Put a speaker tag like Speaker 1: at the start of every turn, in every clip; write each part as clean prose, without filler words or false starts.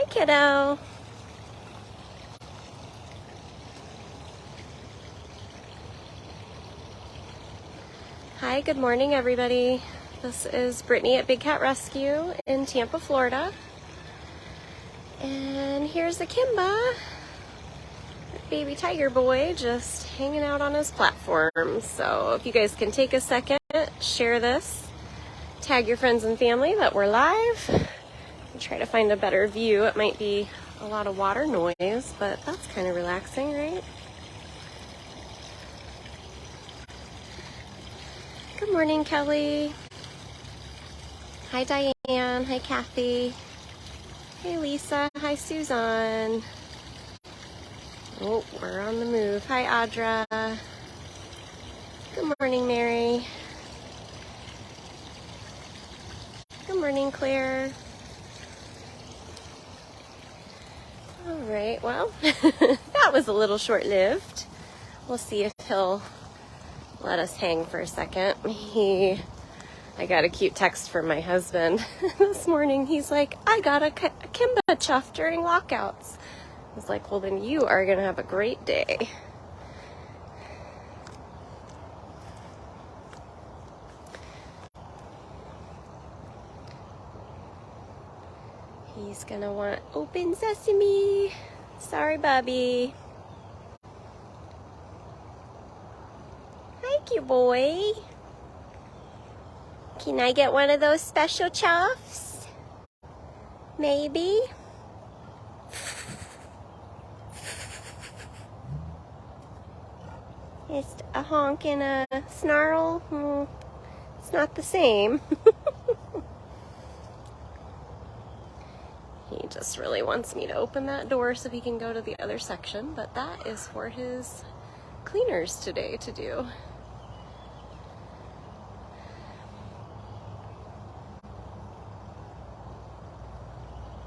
Speaker 1: Hi, kiddo. Hi, good morning, everybody. This is Brittany at Big Cat Rescue in Tampa, Florida. And here's the Kimba, baby tiger boy, just hanging out on his platform. So if you guys can take a second, share this, tag your friends and family that we're live, and try to find a better view. It might be a lot of water noise, but that's kind of relaxing, right? Good morning, Kelly. Hi, Diane. Hi, Kathy. Hey, Lisa. Hi, Susan. Oh, we're on the move. Hi, Audra. Good morning, Mary. Good morning, Claire. All right, well, that was a little short-lived. We'll see if he'll let us hang for a second. I got a cute text from my husband this morning. He's like, I got a Kimba chuff during lockouts. I was like, well, then you are going to have a great day. He's going to want open sesame. Sorry, Bubby. Hi, cute boy. Can I get one of those special chuffs? Maybe. It's a honk and a snarl. It's not the same. He just really wants me to open that door so he can go to the other section, but that is for his cleaners today to do.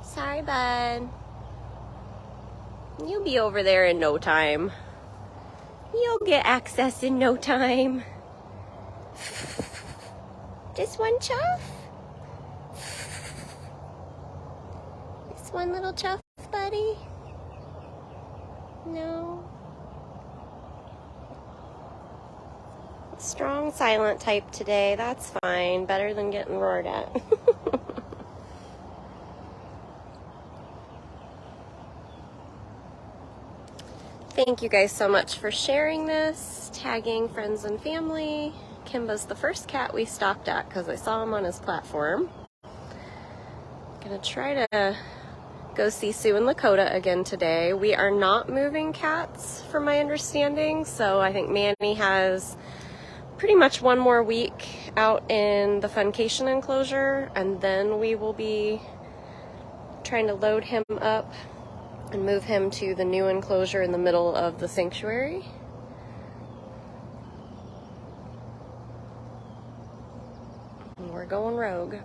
Speaker 1: Sorry, bud. You'll be over there in no time. You'll get access in no time. Just one chuff? Just one little chuff, buddy? No? Strong silent type today. That's fine. Better than getting roared at. Thank you guys so much for sharing this, tagging friends and family. Kimba's the first cat we stopped at because I saw him on his platform. Gonna try to go see Sioux and Lakota again today. We are not moving cats from my understanding, so I think Manny has pretty much one more week out in the Funcation enclosure, and then we will be trying to load him up and move him to the new enclosure in the middle of the sanctuary. And we're going rogue.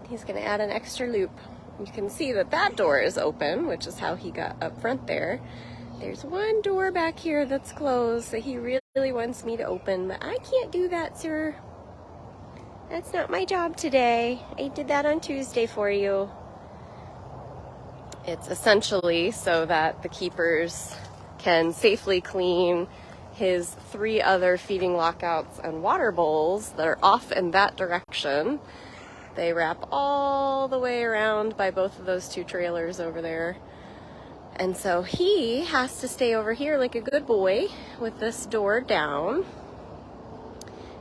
Speaker 1: He's going to add an extra loop. You can see that that door is open, which is how he got up front there. There's one door back here that's closed that he really wants me to open, but I can't do that, sir. That's not my job today. I did that on Tuesday for you. It's essentially so that the keepers can safely clean his 3 other feeding lockouts and water bowls that are off in that direction. They wrap all the way around by both of those 2 trailers over there. And so he has to stay over here like a good boy with this door down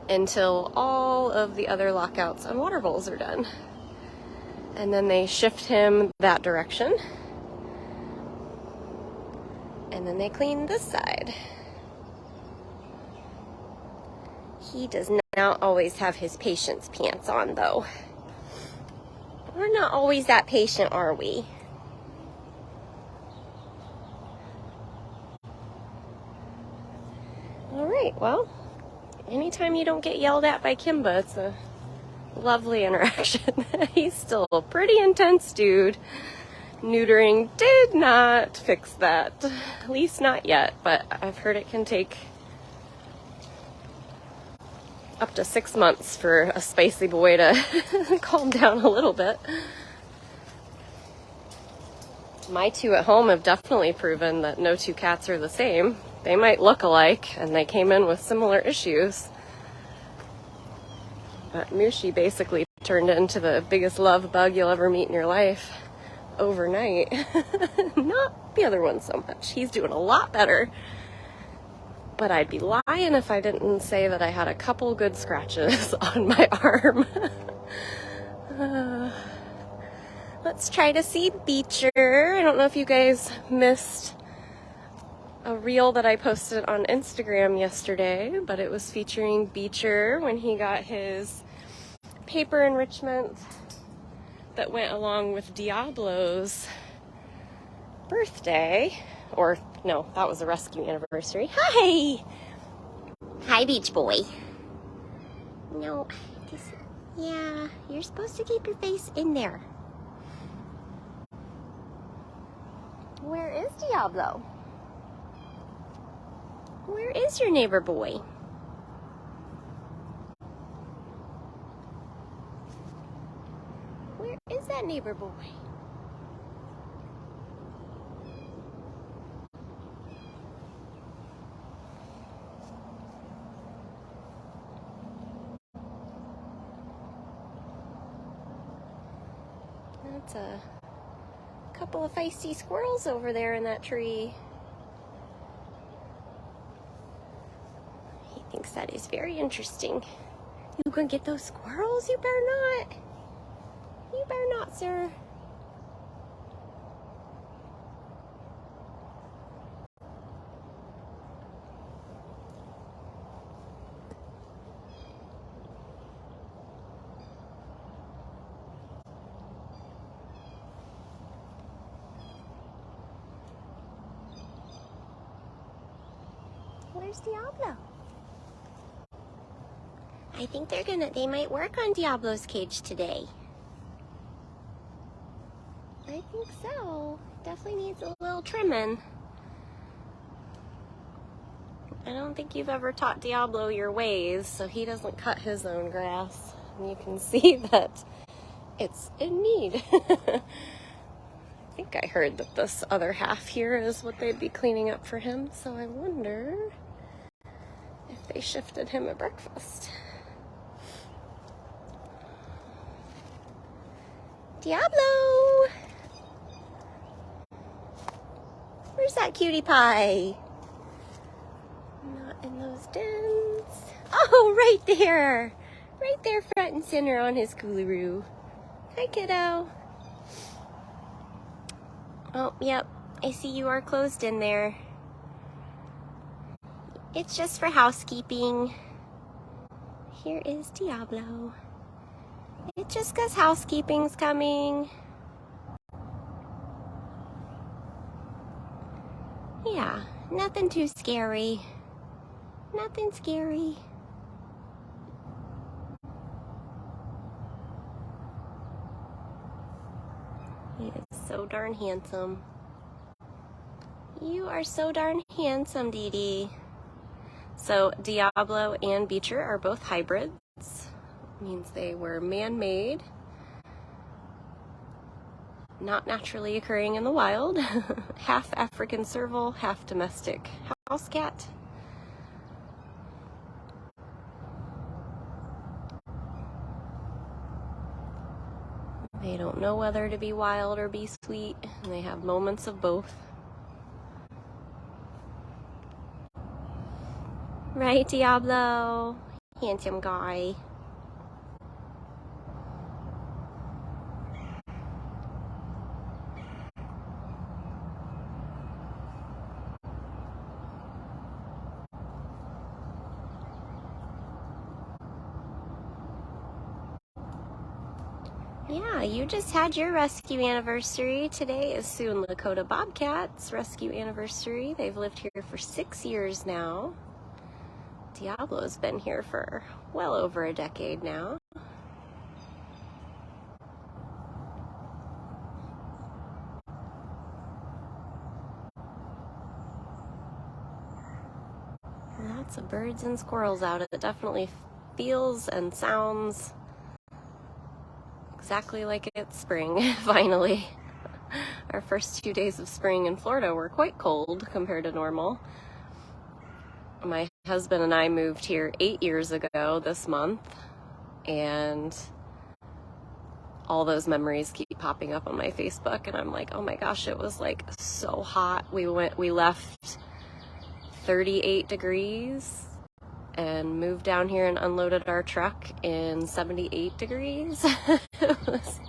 Speaker 1: until all of the other lockouts and water bowls are done. And then they shift him that direction. And then they clean this side. He does not always have his patience pants on, though. We're not always that patient, are we? All right, well, anytime you don't get yelled at by Kimba, it's a lovely interaction. He's still a pretty intense dude. Neutering did not fix that, at least not yet, but I've heard it can take up to 6 months for a spicy boy to calm down a little bit. My two at home have definitely proven that no two cats are the same. They might look alike, and they came in with similar issues. But Mushi basically turned into the biggest love bug you'll ever meet in your life overnight. Not the other one so much. He's doing a lot better. But I'd be lying if I didn't say that I had a couple good scratches on my arm. Let's try to see Beecher. I don't know if you guys missed a reel that I posted on Instagram yesterday, but it was featuring Beecher when he got his paper enrichment that went along with Diablo's birthday. Or, no, that was a rescue anniversary. Hi! Hi, Beach Boy. No, yeah, you're supposed to keep your face in there. Where is Diablo? Where is your neighbor boy? Where is that neighbor boy? That's a couple of feisty squirrels over there in that tree. He thinks that is very interesting. You gonna get those squirrels? You better not. You better not, sir. Where's Diablo? I think they might work on Diablo's cage today. I think so. Definitely needs a little trimming. I don't think you've ever taught Diablo your ways, so he doesn't cut his own grass. And you can see that it's in need. I think I heard that this other half here is what they'd be cleaning up for him, so I wonder if they shifted him at breakfast. Diablo! Where's that cutie pie? Not in those dens. Oh, right there! Right there front and center on his coolaroo. Hi, kiddo. Oh, yep. I see you are closed in there. It's just for housekeeping. Here is Diablo. It's just 'cause housekeeping's coming. Yeah, nothing too scary. Nothing scary. He is so darn handsome. You are so darn handsome, Dee Dee. So Diablo and Beecher are both hybrids. Means they were man-made, not naturally occurring in the wild. Half African serval, half domestic house cat. They don't know whether to be wild or be sweet, and they have moments of both. Right, Diablo? Handsome guy. Yeah, you just had your rescue anniversary. Today is Sioux and Lakota Bobcats' rescue anniversary. They've lived here for 6 years now. Diablo's been here for well over a decade now. Lots of birds and squirrels out. It definitely feels and sounds exactly like it's spring, finally. Our first 2 days of spring in Florida were quite cold compared to normal. My husband and I moved here 8 years ago this month, and all those memories keep popping up on my Facebook, and I'm like, oh my gosh, it was like so hot. We left 38 degrees and moved down here and unloaded our truck in 78 degrees. It was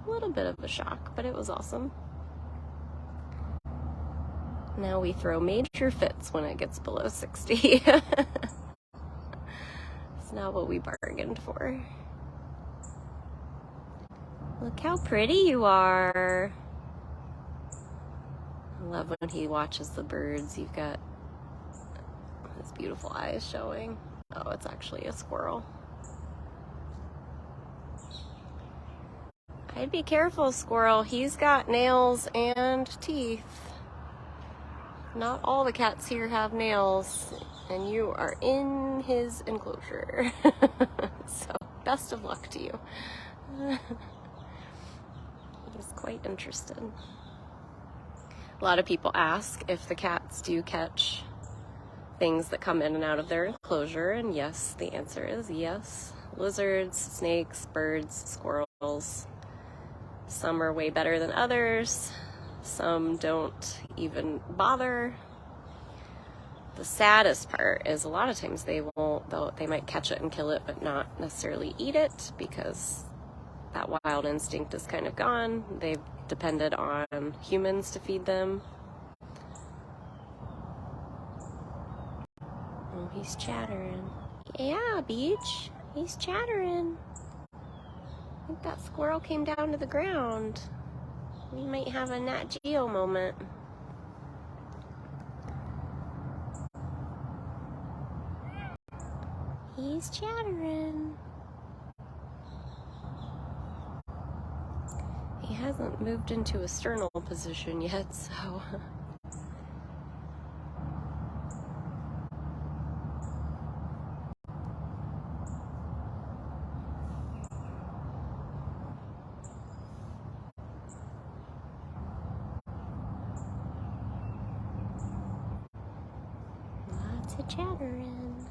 Speaker 1: a little bit of a shock, but it was awesome. Now we throw major fits when it gets below 60. It's not what we bargained for. Look how pretty you are. I love when he watches the birds. You've got his beautiful eyes showing. Oh, it's actually a squirrel. I'd be careful, squirrel. He's got nails and teeth. Not all the cats here have nails, and you are in his enclosure. So, best of luck to you. He's quite interested. A lot of people ask if the cats do catch things that come in and out of their enclosure, and yes, the answer is yes. Lizards, snakes, birds, squirrels. Some are way better than others. Some don't even bother. The saddest part is a lot of times they won't, though they might catch it and kill it, but not necessarily eat it, because that wild instinct is kind of gone. They've depended on humans to feed them. Oh, he's chattering. Yeah, Beach, he's chattering. I think that squirrel came down to the ground. We might have a Nat Geo moment. He's chattering. He hasn't moved into a sternal position yet, so... Lots of chattering.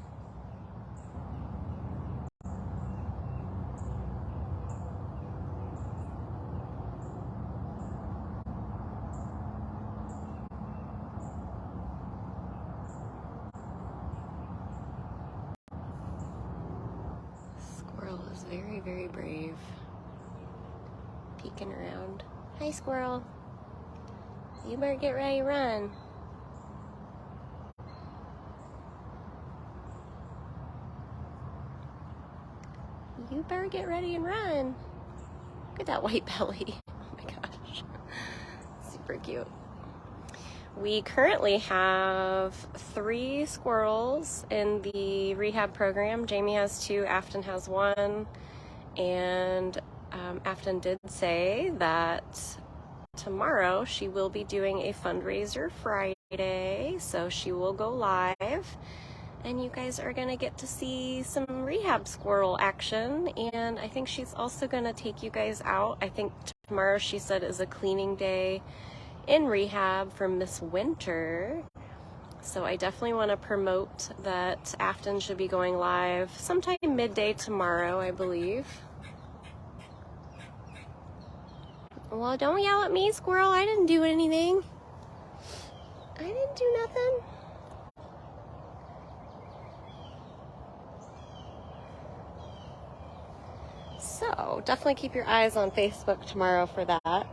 Speaker 1: Squirrel is very, very brave. Peeking around. Hi, squirrel. You better get ready to run. You better get ready and run. Look at that white belly. Oh my gosh. Super cute. We currently have 3 squirrels in the rehab program. Jamie has 2, Afton has 1, and Afton did say that tomorrow she will be doing a fundraiser Friday, so she will go live, and you guys are gonna get to see some rehab squirrel action. And I think she's also gonna take you guys out. I think tomorrow, she said, is a cleaning day in rehab for Miss Winter. So I definitely want to promote that Afton should be going live sometime midday tomorrow, I believe. Well, don't yell at me, squirrel. I didn't do anything. I didn't do nothing. So definitely keep your eyes on Facebook tomorrow for that.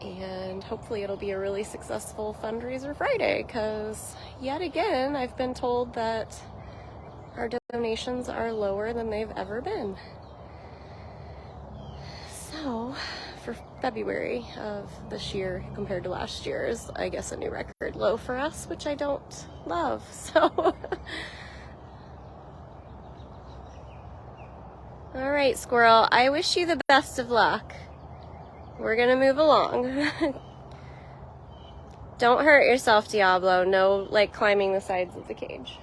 Speaker 1: And hopefully it'll be a really successful fundraiser Friday, because yet again, I've been told that our donations are lower than they've ever been. So for February of this year compared to last year is, I guess, a new record low for us, which I don't love. So all right, squirrel, I wish you the best of luck. We're gonna move along. Don't hurt yourself, Diablo. No, like, climbing the sides of the cage.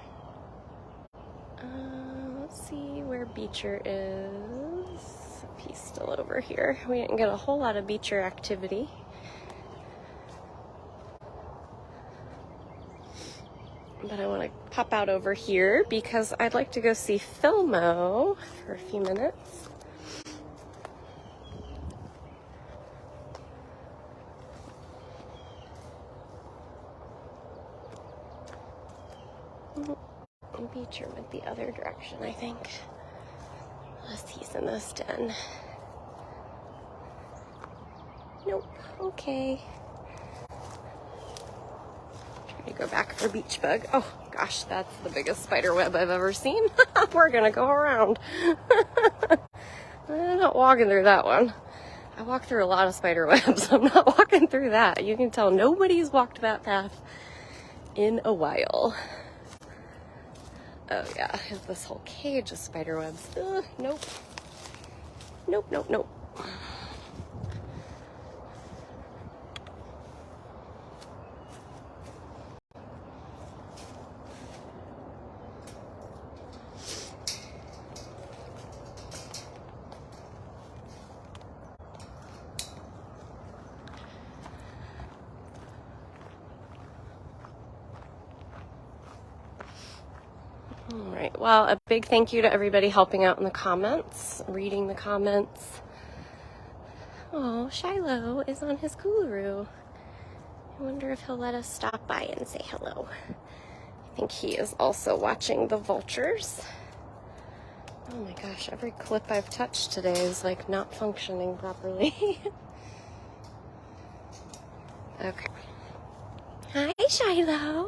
Speaker 1: Let's see where Beecher is. Up He's still over here. We didn't get a whole lot of beacher activity. But I want to pop out over here because I'd like to go see Philmo for a few minutes. Beecher went the other direction, I think. Unless he's in this den. Nope. Okay. Try to go back for beach bug. Oh gosh, that's the biggest spider web I've ever seen. We're gonna go around. I'm not walking through that one. I walk through a lot of spider webs. I'm not walking through that. You can tell nobody's walked that path in a while. Oh yeah, here's this whole cage of spider webs. Nope. Nope, nope, nope. All right, well, a big thank you to everybody helping out in the comments, reading the comments. Oh, Shiloh is on his Koolaroo. I wonder if he'll let us stop by and say hello. I think he is also watching the vultures. Oh my gosh, every clip I've touched today is like not functioning properly. Okay. Hi, Shiloh.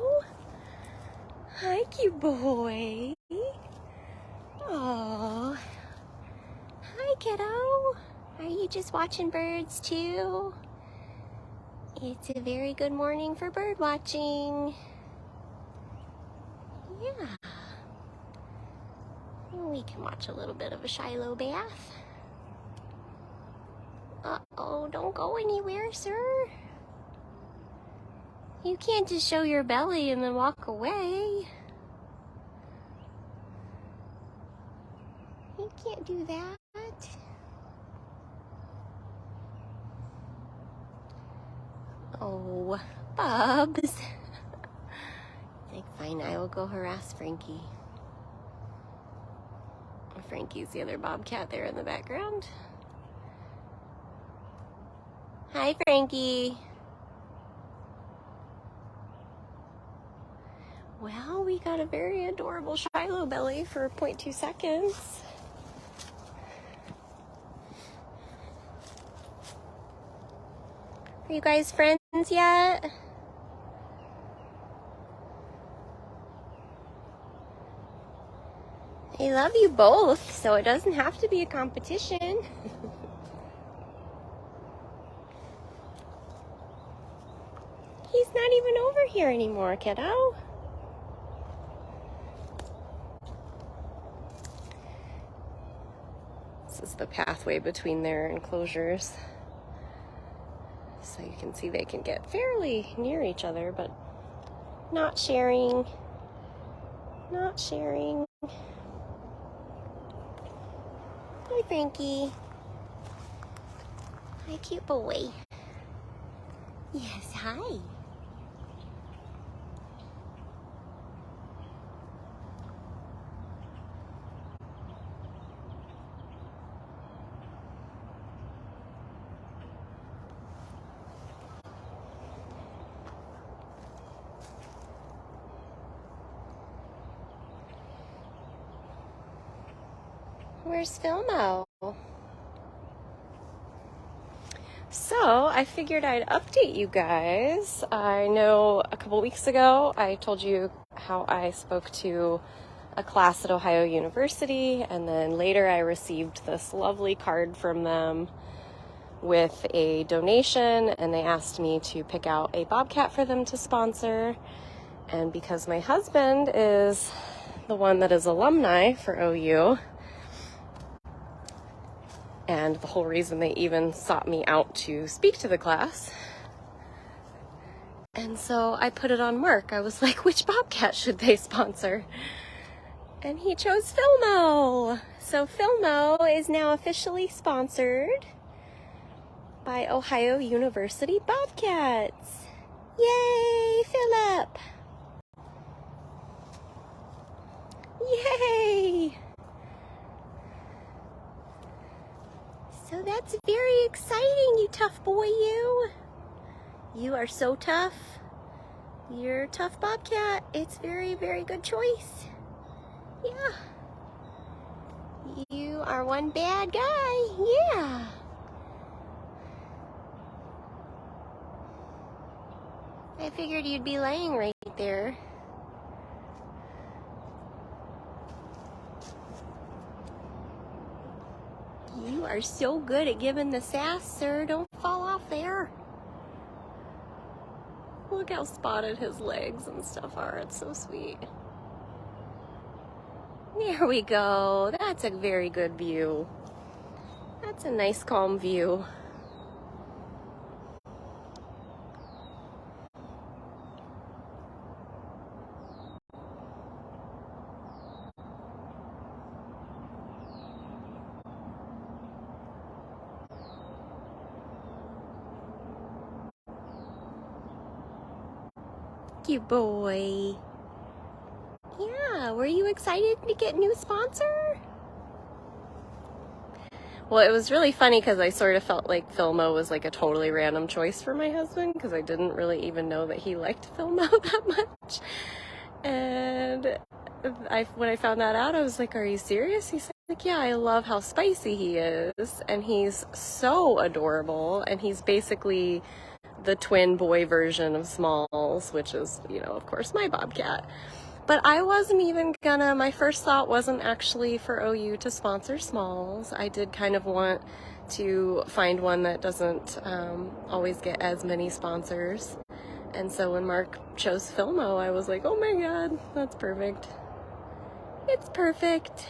Speaker 1: Hi, cute boy. Oh. Hi, kiddo. Are you just watching birds too? It's a very good morning for bird watching. Yeah. We can watch a little bit of a Shiloh bath. Uh-oh, don't go anywhere, sir. You can't just show your belly and then walk away. You can't do that. Oh, Bubs. Like, fine, I will go harass Frankie. Frankie's the other bobcat there in the background. Hi, Frankie. Well, we got a very adorable Shiloh belly for 0.2 seconds. Are you guys friends yet? I love you both, so it doesn't have to be a competition. He's not even over here anymore, kiddo. This is the pathway between their enclosures. So you can see they can get fairly near each other, but not sharing. Not sharing. Hi, Frankie. Hi, cute boy. Yes, hi. Where's Philmo? So I figured I'd update you guys. I know a couple weeks ago I told you how I spoke to a class at Ohio University, and then later I received this lovely card from them with a donation, and they asked me to pick out a bobcat for them to sponsor. And because my husband is the one that is alumni for OU, and the whole reason they even sought me out to speak to the class. And so I put it on Mark. I was like, which bobcat should they sponsor? And he chose Philmo. So Philmo is now officially sponsored by Ohio University Bobcats. Yay, Philip! Yay! So that's very exciting, you tough boy, you. You are so tough. You're a tough Bobcat. It's very, very good choice. Yeah. You are one bad guy. Yeah. I figured you'd be laying right there. You are so good at giving the sass, sir. Don't fall off there. Look how spotted his legs and stuff are. It's so sweet. There we go. That's a very good view. That's a nice, calm view. Cute boy. Yeah, were you excited to get a new sponsor? Well, it was really funny because I sort of felt like Philmo was like a totally random choice for my husband because I didn't really even know that he liked Philmo that much. And when I found that out, I was like, are you serious? He's like, yeah, I love how spicy he is. And he's so adorable. And he's basically the twin boy version of Smalls, which is, you know, of course, my Bobcat. But I wasn't even gonna, my first thought wasn't actually for OU to sponsor Smalls. I did kind of want to find one that doesn't always get as many sponsors. And so when Mark chose Philmo, I was like, oh my God, that's perfect. It's perfect.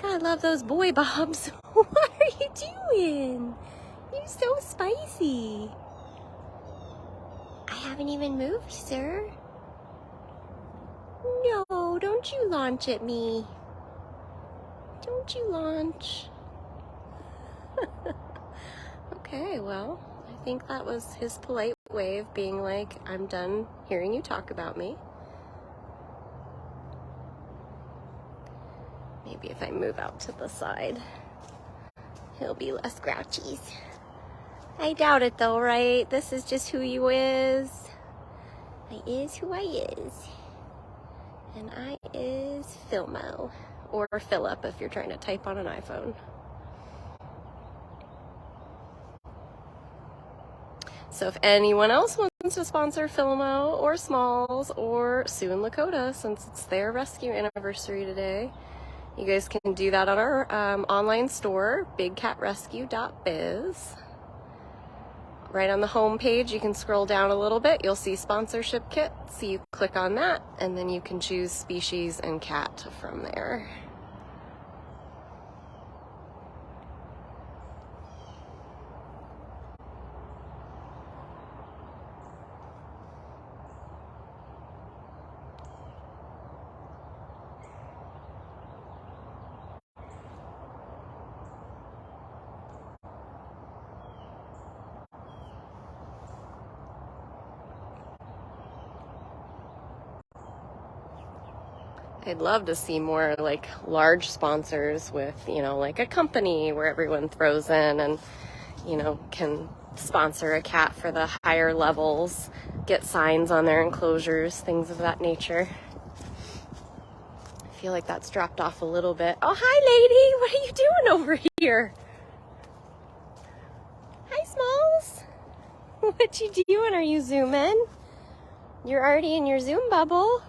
Speaker 1: God, I love those boy bobs. What are you doing? You're so spicy. I haven't even moved, sir. No, don't you launch at me. Don't you launch. Okay, well, I think that was his polite way of being like, I'm done hearing you talk about me. Maybe if I move out to the side, he'll be less grouchies. I doubt it though, right? This is just who you is. I is who I is. And I is Philmo. Or Philip if you're trying to type on an iPhone. So if anyone else wants to sponsor Philmo or Smalls or Sioux and Lakota, since it's their rescue anniversary today, you guys can do that on our online store, bigcatrescue.biz. Right on the home page, you can scroll down a little bit. You'll see sponsorship kit. So you click on that, and then you can choose species and cat from there. I'd love to see more like large sponsors with, you know, like a company where everyone throws in and, you know, can sponsor a cat for the higher levels, get signs on their enclosures, things of that nature. I feel like that's dropped off a little bit. Oh, hi, lady. What are you doing over here? Hi, Smalls. What you doing? Are you zooming? You're already in your Zoom bubble.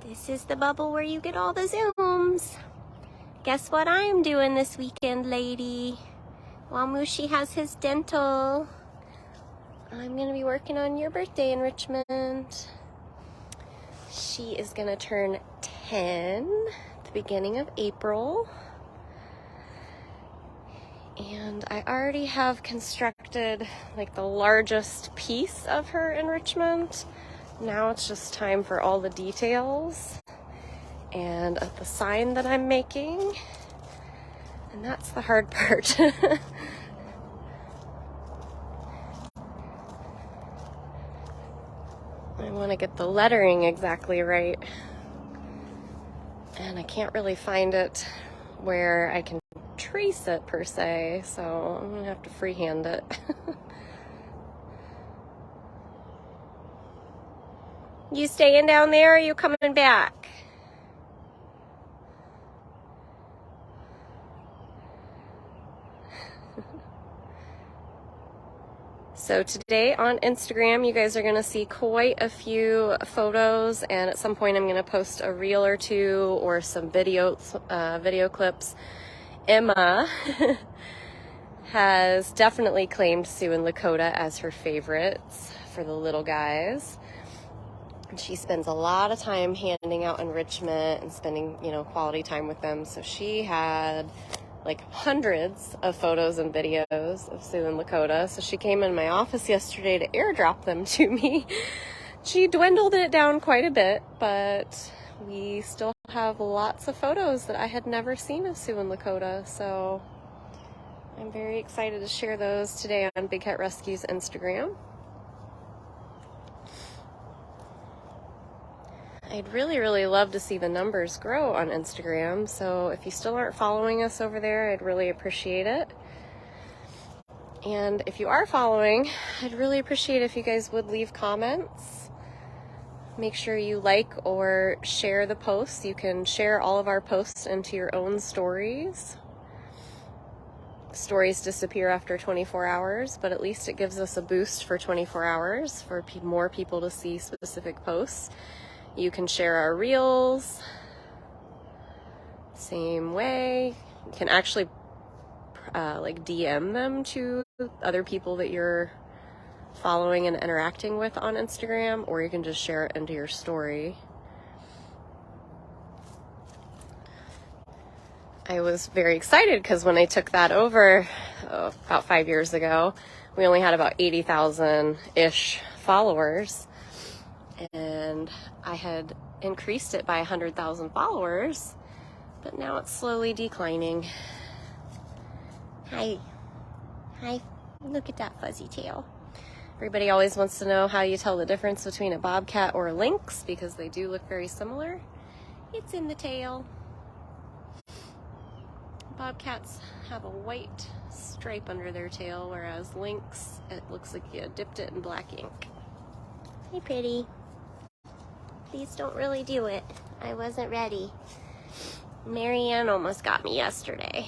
Speaker 1: This is the bubble where you get all the Zooms. Guess what I'm doing this weekend, lady? While Mooshie has his dental, I'm going to be working on your birthday enrichment. She is going to turn 10 at the beginning of April. And I already have constructed like the largest piece of her enrichment. Now it's just time for all the details. and the sign that I'm making, and that's the hard part. I want to get the lettering exactly right, and I can't really find it where I can trace it per se, so I'm gonna have to freehand it. You staying down there, or are you coming back? So today on Instagram, you guys are going to see quite a few photos, and at some point I'm going to post a reel or two or some video clips. Emma has definitely claimed Sioux and Lakota as her favorites for the little guys. And she spends a lot of time handing out enrichment and spending, quality time with them. So she had like hundreds of photos and videos of Sioux and Lakota. So she came in my office yesterday to airdrop them to me. She dwindled it down quite a bit, but we still have lots of photos that I had never seen of Sioux and Lakota. So I'm very excited to share those today on Big Cat Rescue's Instagram. I'd really love to see the numbers grow on Instagram, so if you still aren't following us over there, I'd really appreciate it. And if you are following, I'd really appreciate if you guys would leave comments. Make sure you like or share the posts. You can share all of our posts into your own stories. Stories disappear after 24 hours, but at least it gives us a boost for 24 hours for more people to see specific posts. You can share our reels, same way. You can actually DM them to other people that you're following and interacting with on Instagram, or you can just share it into your story. I was very excited because when I took that over about 5 years ago, we only had about 80,000-ish followers. And I had increased it by 100,000 followers, but now it's slowly declining. Hi. Look at that fuzzy tail. Everybody always wants to know how you tell the difference between a bobcat or a lynx, because they do look very similar. It's in the tail. Bobcats have a white stripe under their tail, whereas lynx, it looks like you dipped it in black ink. Hey, pretty. Please don't really do it. I wasn't ready. Marianne almost got me yesterday.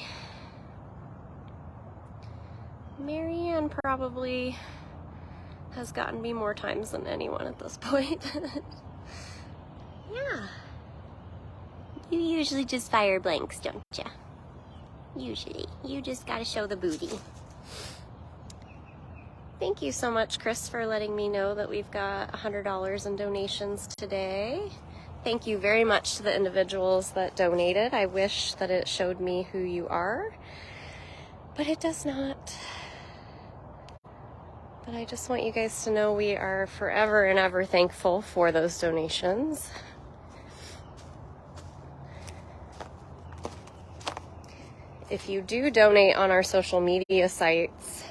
Speaker 1: Marianne probably has gotten me more times than anyone at this point. Yeah. You usually just fire blanks, don't ya? Usually. You just gotta show the booty. Thank you so much, Chris, for letting me know that we've got $100 in donations today. Thank you very much to the individuals that donated. I wish that it showed me who you are, but it does not. But I just want you guys to know we are forever and ever thankful for those donations. If you do donate on our social media sites,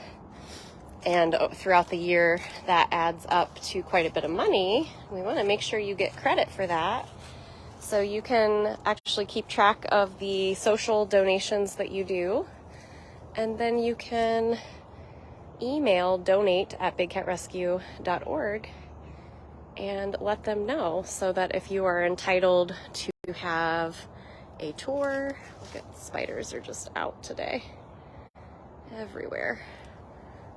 Speaker 1: and throughout the year, that adds up to quite a bit of money. We want to make sure you get credit for that. So you can actually keep track of the social donations that you do. And then you can email donate@bigcatrescue.org and let them know, so that if you are entitled to have a tour, look at spiders are just out today, everywhere.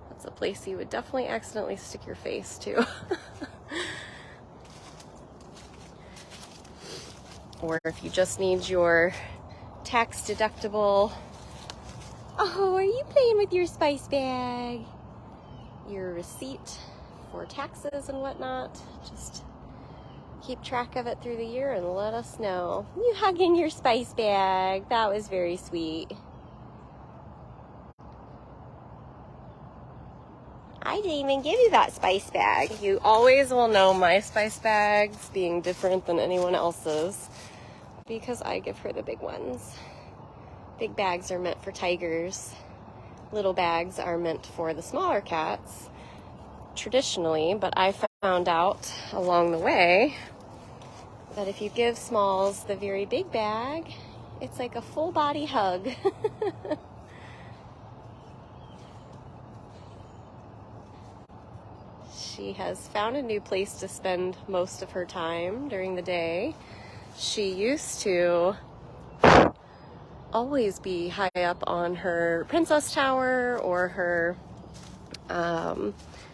Speaker 1: That's a place you would definitely accidentally stick your face to. Or if you just need your tax deductible. Oh, are you playing with your spice bag? Your receipt for taxes and whatnot. Just keep track of it through the year and let us know. You hugging your spice bag. That was very sweet. I didn't even give you that spice bag. You always will know my spice bags being different than anyone else's because I give her the big ones. Big bags are meant for tigers. Little bags are meant for the smaller cats, traditionally, but I found out along the way that if you give Smalls the very big bag, it's like a full body hug. She has found a new place to spend most of her time during the day. She used to always be high up on her princess tower or her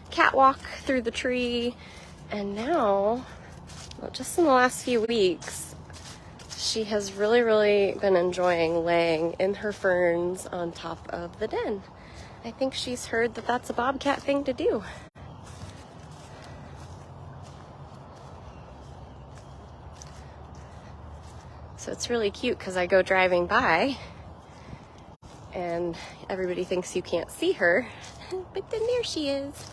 Speaker 1: catwalk through the tree, and now, well, just in the last few weeks, she has really been enjoying laying in her ferns on top of the den. I think she's heard that that's a bobcat thing to do. So it's really cute because I go driving by and everybody thinks you can't see her, but then there she is.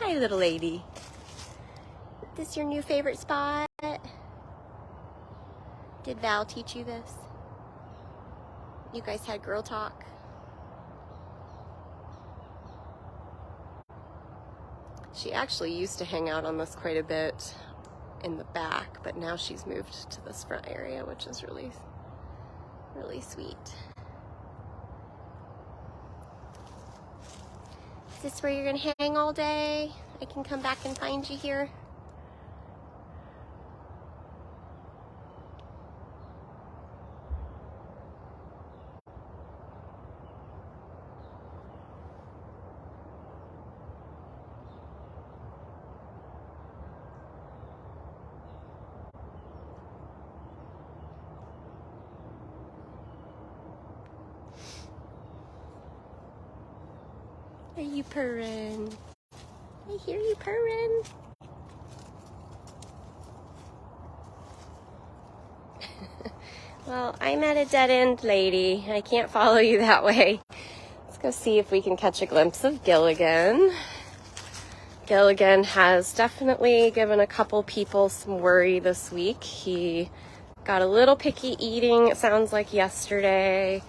Speaker 1: Hi, little lady. Is this your new favorite spot? Did Val teach you this? You guys had girl talk? She actually used to hang out on this quite a bit in the back, but now she's moved to this front area, which is really sweet. Is this where you're gonna hang all day? I can come back and find you here. Are you purring? I hear you purring. Well, I'm at a dead end, lady. I can't follow you that way. Let's go see if we can catch a glimpse of Gilligan. Gilligan has definitely given a couple people some worry this week. He got a little picky eating, it sounds like, yesterday.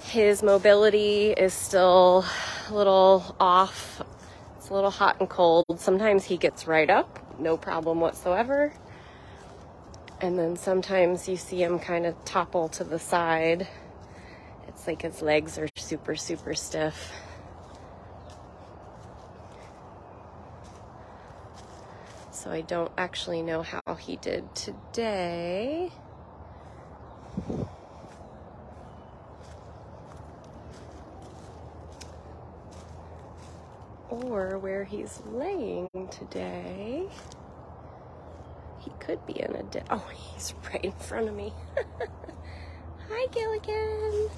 Speaker 1: His mobility is still a little off. It's a little hot and cold. Sometimes he gets right up, no problem whatsoever. And then sometimes you see him kind of topple to the side. It's like his legs are super stiff. So I don't actually know how he did today. Or where he's laying today. He could be in a den. Oh, he's right in front of me. Hi, Gilligan.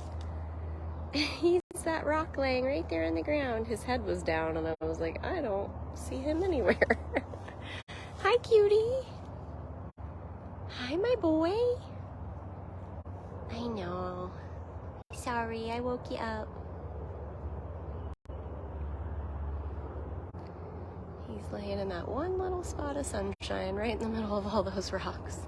Speaker 1: He's that rock laying right there on the ground. His head was down, and I was like, I don't see him anywhere. Hi, cutie. Hi, my boy. I know. Sorry, I woke you up. He's laying in that one little spot of sunshine right in the middle of all those rocks.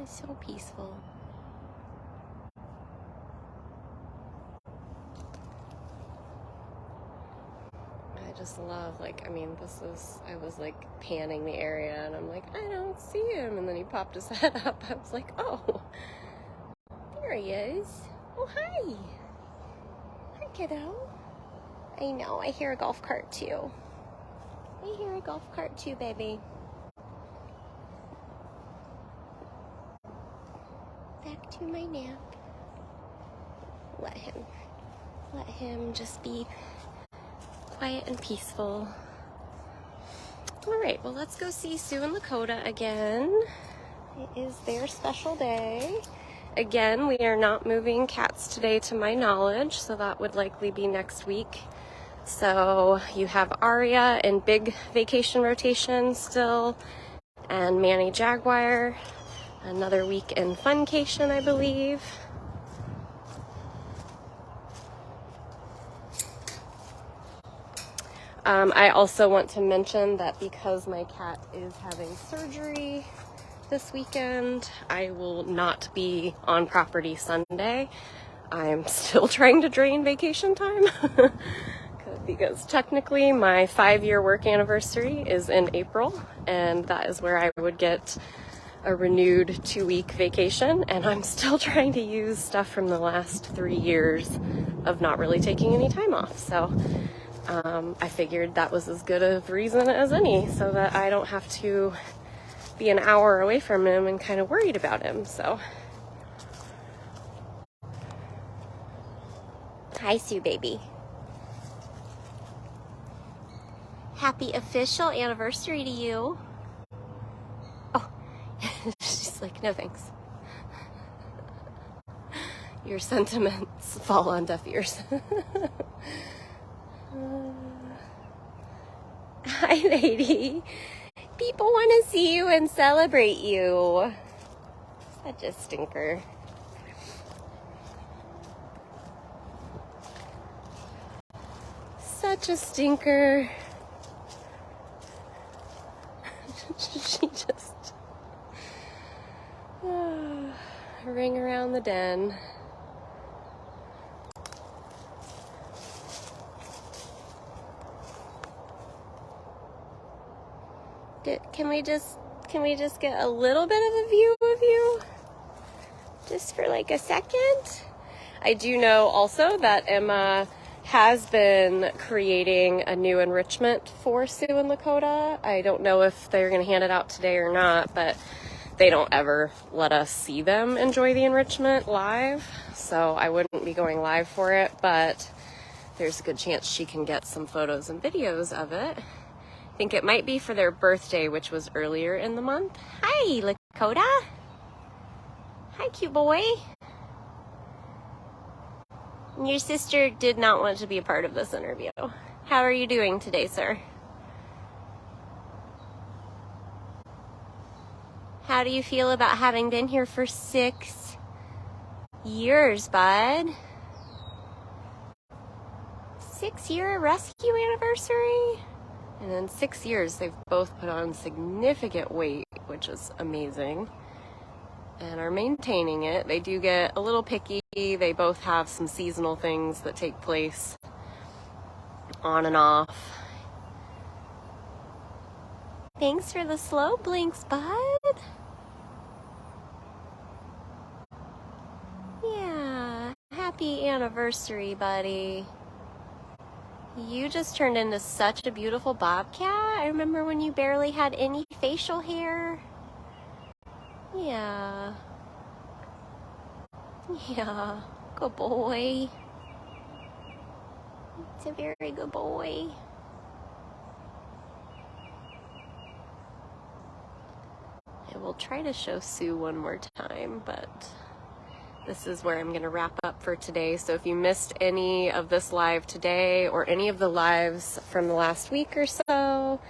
Speaker 1: It's so peaceful. I just love, like, I mean, I was like panning the area and I'm like, I don't see him. And then he popped his head up. I was like, oh, there he is. Oh, hi. Hi, kiddo. I know, I hear a golf cart too. I hear a golf cart too, baby. Back to my nap. Let him just be quiet and peaceful. All right, well, let's go see Sioux and Lakota again. It is their special day. Again, we are not moving cats today to my knowledge, so that would likely be next week. So you have Aria in big vacation rotation still, and Manny Jaguar, another week in funcation, I believe. I also want to mention that because my cat is having surgery this weekend, I will not be on property Sunday. I'm still trying to drain vacation time because technically my 5-year work anniversary is in April, and that is where I would get a renewed 2-week vacation, and I'm still trying to use stuff from the last 3 years of not really taking any time off. So I figured that was as good a reason as any, so that I don't have to be an hour away from him and kind of worried about him. So hi, Sioux baby. Happy official anniversary to you. Oh, she's like, no thanks. Your sentiments fall on deaf ears. Hi, lady. People want to see you and celebrate you. Such a stinker. Such a stinker. She just ring around the den. Can we just get a little bit of a view of you? Just for like a second? I do know also that Emma has been creating a new enrichment for Sioux and Lakota. I don't know if they're going to hand it out today or not, but they don't ever let us see them enjoy the enrichment live, so I wouldn't be going live for it, but there's a good chance she can get some photos and videos of it. I think it might be for their birthday, which was earlier in the month. Hi, Lakota. Hi, cute boy. Your sister did not want to be a part of this interview. How are you doing today, sir? How do you feel about having been here for 6 years, bud? 6-year rescue anniversary? And in 6 years, they've both put on significant weight, which is amazing, and are maintaining it. They do get a little picky. They both have some seasonal things that take place on and off. Thanks for the slow blinks, bud. Yeah, happy anniversary, buddy. You just turned into such a beautiful bobcat. I remember when you barely had any facial hair. Yeah. Yeah, good boy. It's a very good boy. I will try to show Sioux one more time, but this is where I'm going to wrap up for today. So if you missed any of this live today or any of the lives from the last week or so,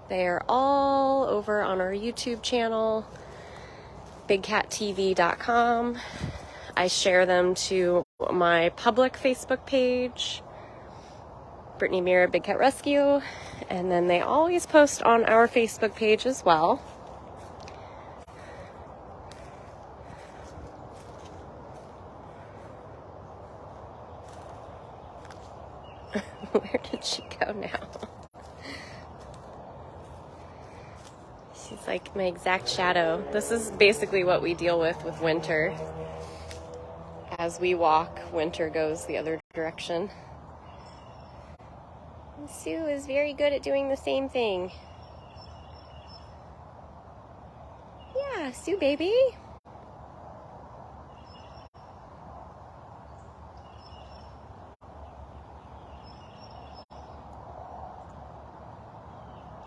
Speaker 1: they are all over on our YouTube channel, bigcattv.com. I share them to my public Facebook page, Brittany Mira Big Cat Rescue, and then they always post on our Facebook page as well. Where did she go now? She's like my exact shadow. This is basically what we deal with winter. As we walk, winter goes the other direction. Sioux is very good at doing the same thing. Yeah, Sioux baby.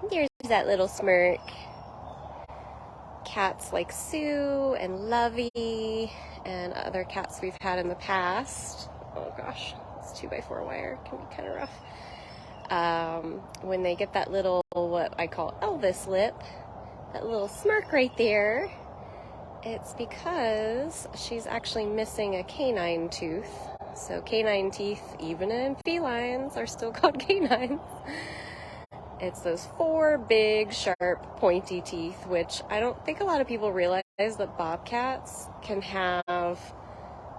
Speaker 1: There's that little smirk. Cats like Sioux and Lovey and other cats we've had in the past. Oh gosh, this 2x4 wire can be kind of rough. When they get that little, what I call Elvis lip, that little smirk right there, it's because she's actually missing a canine tooth. So canine teeth, even in felines, are still called canines. It's those 4 big, sharp, pointy teeth, which I don't think a lot of people realize that bobcats can have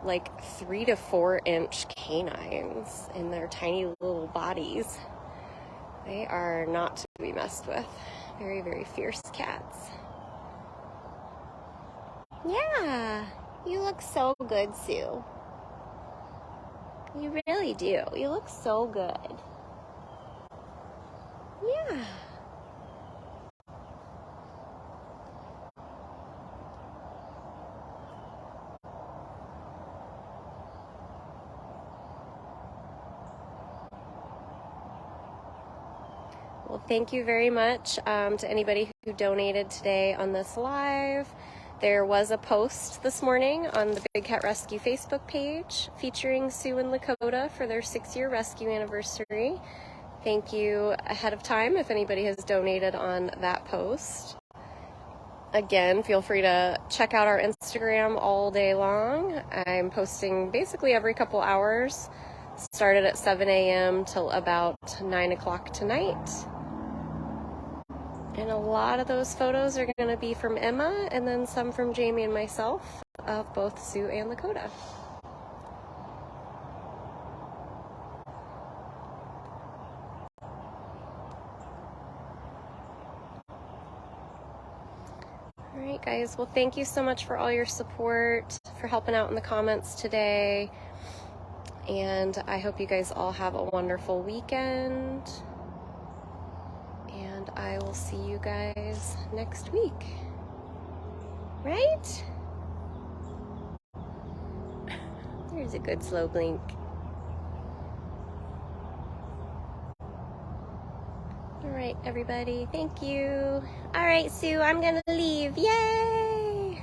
Speaker 1: like 3 to 4 inch canines in their tiny little bodies. They are not to be messed with. Very, very fierce cats. Yeah, you look so good, Sioux. You really do. You look so good. Yeah. Well, thank you very much to anybody who donated today on this live. There was a post this morning on the Big Cat Rescue Facebook page featuring Sioux and Lakota for their 6-year rescue anniversary. Thank you ahead of time if anybody has donated on that post. Again, feel free to check out our Instagram all day long. I'm posting basically every couple hours. Started at 7 a.m. till about 9 o'clock tonight. And a lot of those photos are going to be from Emma and then some from Jamie and myself of both Sioux and Lakota. All right, guys. Well, thank you so much for all your support, for helping out in the comments today. And I hope you guys all have a wonderful weekend. And I will see you guys next week. Right? There's a good slow blink. All right, everybody. Thank you. All right, Sioux, I'm gonna leave. Yay!